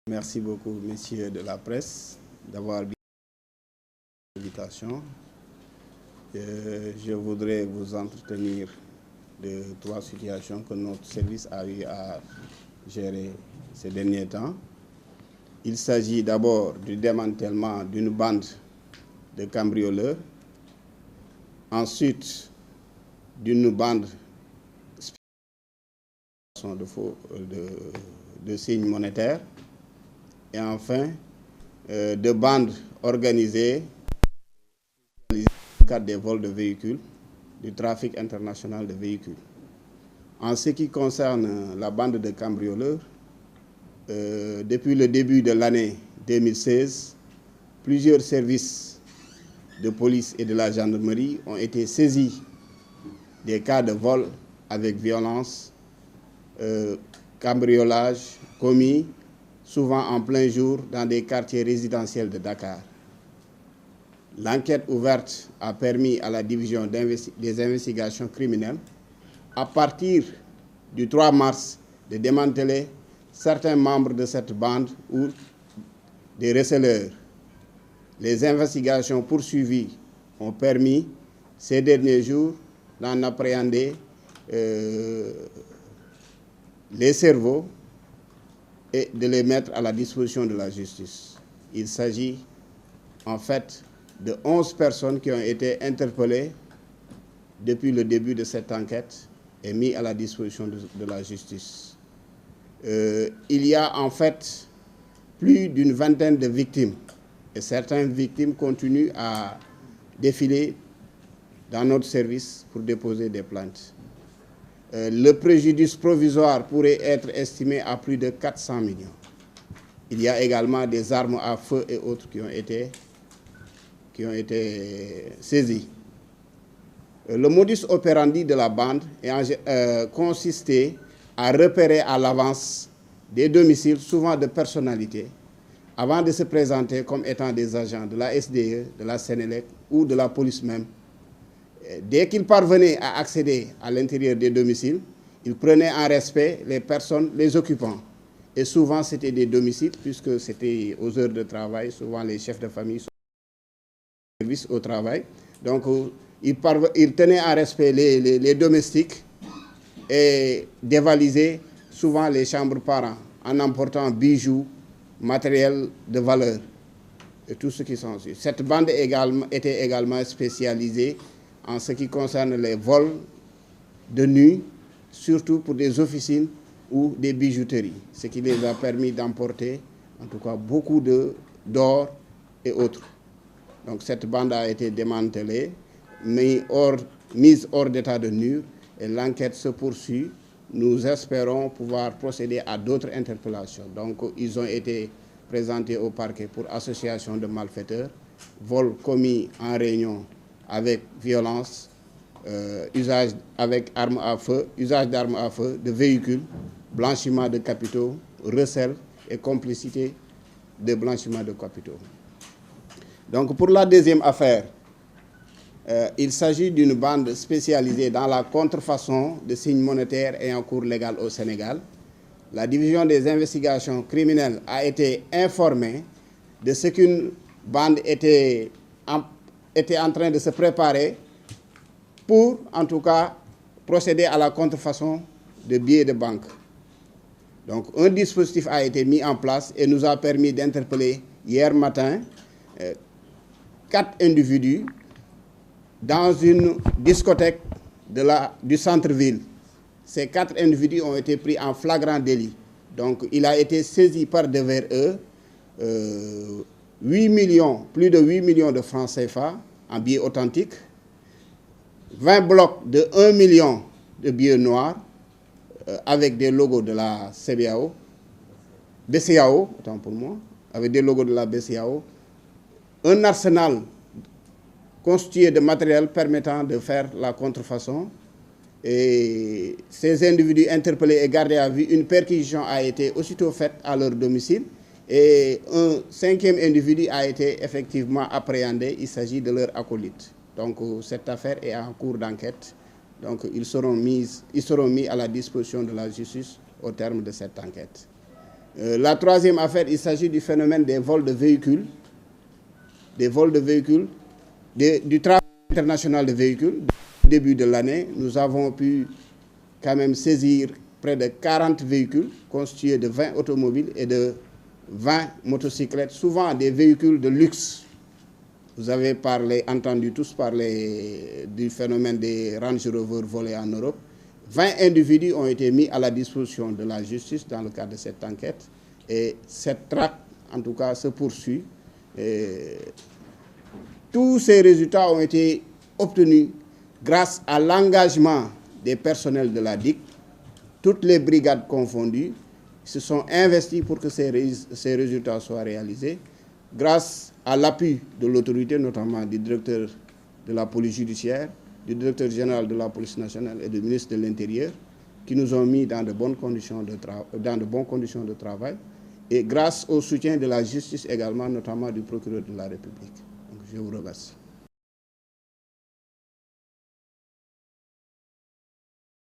Merci beaucoup, messieurs de la presse, d'avoir bien l'invitation. Je voudrais vous entretenir de 3 situations que notre service a eu à gérer ces derniers temps. Il s'agit d'abord du démantèlement d'une bande de cambrioleurs, ensuite d'une bande de signes monétaires, et enfin de bandes organisées dans le cadre des vols de véhicules, du trafic international de véhicules. En ce qui concerne la bande de cambrioleurs, depuis le début de l'année 2016, plusieurs services de police et de la gendarmerie ont été saisis des cas de vol avec violence, cambriolage commis souvent en plein jour dans des quartiers résidentiels de Dakar. L'enquête ouverte a permis à la division des investigations criminelles, à partir du 3 mars, de démanteler certains membres de cette bande ou des receleurs. Les investigations poursuivies ont permis, ces derniers jours, d'en appréhender les cerveaux et de les mettre à la disposition de la justice. Il s'agit en fait de 11 personnes qui ont été interpellées depuis le début de cette enquête et mises à la disposition de la justice. Il y a en fait plus d'une vingtaine de victimes et certaines victimes continuent à défiler dans notre service pour déposer des plaintes. Le préjudice provisoire pourrait être estimé à plus de 400 millions. Il y a également des armes à feu et autres qui ont été saisies. Le modus operandi de la bande consistait à repérer à l'avance des domiciles, souvent de personnalités, avant de se présenter comme étant des agents de la SDE, de la Sénélec ou de la police même. Dès qu'ils parvenaient à accéder à l'intérieur des domiciles, ils prenaient en respect les personnes, les occupants. Et souvent, c'était des domiciles, puisque c'était aux heures de travail, souvent les chefs de famille sont au service au travail. Donc, ils tenaient en respect les domestiques et dévalisaient souvent les chambres parents, en emportant bijoux, matériel de valeur et tout ce qui s'ensuit. Cette bande était également spécialisée en ce qui concerne les vols de nuit, surtout pour des officines ou des bijouteries, ce qui les a permis d'emporter, en tout cas, beaucoup d'or et autres. Donc cette bande a été démantelée, mise hors d'état de nuire, et l'enquête se poursuit. Nous espérons pouvoir procéder à d'autres interpellations. Donc ils ont été présentés au parquet pour association de malfaiteurs, vol commis en réunion avec violence, usage avec armes à feu, usage d'armes à feu, de véhicules, blanchiment de capitaux, recel et complicité de blanchiment de capitaux. Donc pour la deuxième affaire, il s'agit d'une bande spécialisée dans la contrefaçon de signes monétaires ayant cours légal au Sénégal. La division des investigations criminelles a été informée de ce qu'une bande était en train de se préparer pour, en tout cas, procéder à la contrefaçon de billets de banque. Donc, un dispositif a été mis en place et nous a permis d'interpeller hier matin 4 individus dans une discothèque du centre-ville. Ces 4 individus ont été pris en flagrant délit. Donc, il a été saisi par devers eux plus de 8 millions de francs CFA en billets authentiques, 20 blocs de 1 million de billets noirs avec des logos de la BCAO, autant pour moi, avec des logos de la BCAO, un arsenal constitué de matériel permettant de faire la contrefaçon. Et ces individus interpellés et gardés à vue, une perquisition a été aussitôt faite à leur domicile. Et un 5e individu a été effectivement appréhendé. Il s'agit de leur acolyte. Donc cette affaire est en cours d'enquête. Donc ils seront mis à la disposition de la justice au terme de cette enquête. La troisième affaire, il s'agit du phénomène des vols de véhicules. Des vols de véhicules, du trafic international de véhicules. Au début de l'année, nous avons pu quand même saisir près de 40 véhicules constitués de 20 automobiles et de 20 motocyclettes, souvent des véhicules de luxe. Vous avez entendu tous parler du phénomène des Range Rover volés en Europe. 20 individus ont été mis à la disposition de la justice dans le cadre de cette enquête. Et cette traque, en tout cas, se poursuit. Et tous ces résultats ont été obtenus grâce à l'engagement des personnels de la DIC. Toutes les brigades confondues se sont investies pour que ces résultats soient réalisés, grâce à l'appui de l'autorité, notamment du directeur de la police judiciaire, du directeur général de la police nationale et du ministre de l'Intérieur, qui nous ont mis dans de bonnes conditions de travail, et grâce au soutien de la justice également, notamment du procureur de la République. Donc, je vous remercie.